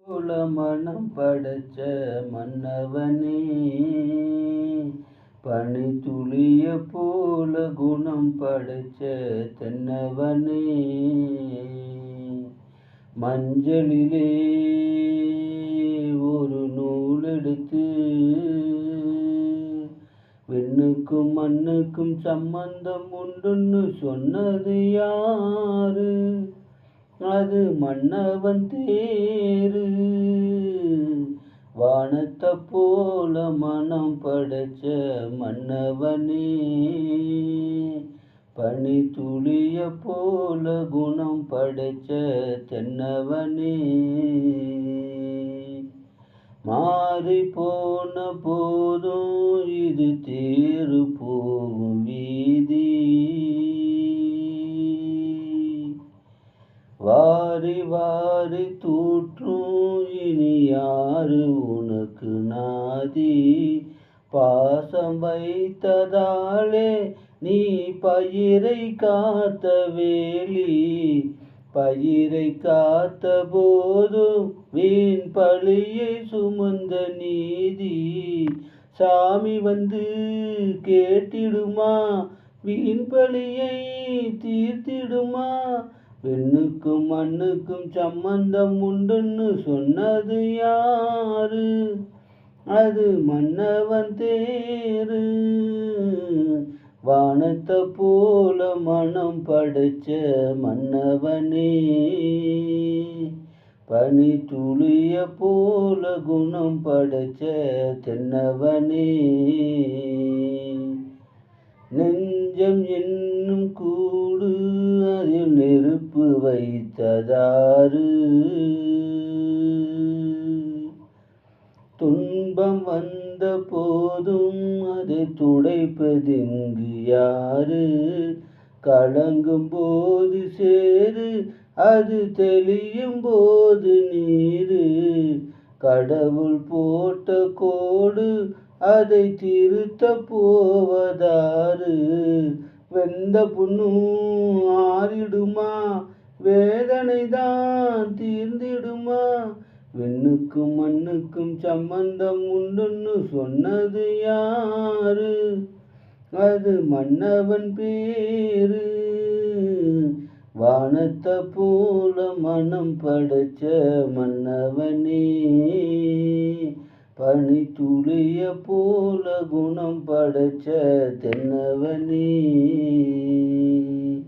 போல மனம் படைச்ச மன்னவனே, பனி துளிய போல குணம் படைச்ச தென்னவனே, மஞ்சளிலே ஒரு நூலெடுத்து விண்ணுக்கும் மண்ணுக்கும் சம்பந்தம் உண்டுன்னு சொன்னது யாரு? அது மன்னவன் தேரு. வானத்தை போல மனம் படைச்ச மன்னவனே, பனி துளிய போல குணம் படைச்ச தென்னவனே, மாறி போன போதும் இது தேறு போகும் வீதி, வாரி வாரி தூற்றும் இனி யாரு உனக்கு நாதி? பாசம் வைத்ததாலே நீ பயிரை காத்த வேலி, பயிரை காத்த போதும் வீண் பழியை சுமந்த நீதி. சாமி வந்து கேட்டிடுமா, வீண் பழியை தீர்த்திடுமா? பெண்ணுக்கும் மண்ணுக்கும் சம்பந்தம் உண்டுன்னு சொன்னது யாரு? அது மன்னவன் தேரு. வானத்தை போல மனம் படைச்ச மன்னவனே, பனி துளிய போல குணம் படைச்ச தென்னவனே, நெஞ்சம் என்னும் கூடு அதில் நெருப்பு வைத்ததாரு? துன்பம் வந்த போதும் அதை துடைப்பதெங்கு யாரு? கலங்கும் போது சேரு, அது தெளியும் போது நீரு. கடவுள் போட்ட கோடு அதை திருத்த போவதாரு? வெந்த புண்ணும் ஆறிடுமா, வேதனை தான் தீர்ந்திடுமா? விண்ணுக்கும் மண்ணுக்கும் சம்பந்தம் உண்டுன்னு சொன்னது யாரு? அது மன்னவன் பேரு. வானத்தை போல மனம் படைச்ச மன்னவனே, பனி துளிய போல குணம் படைச்ச தென்னவனே.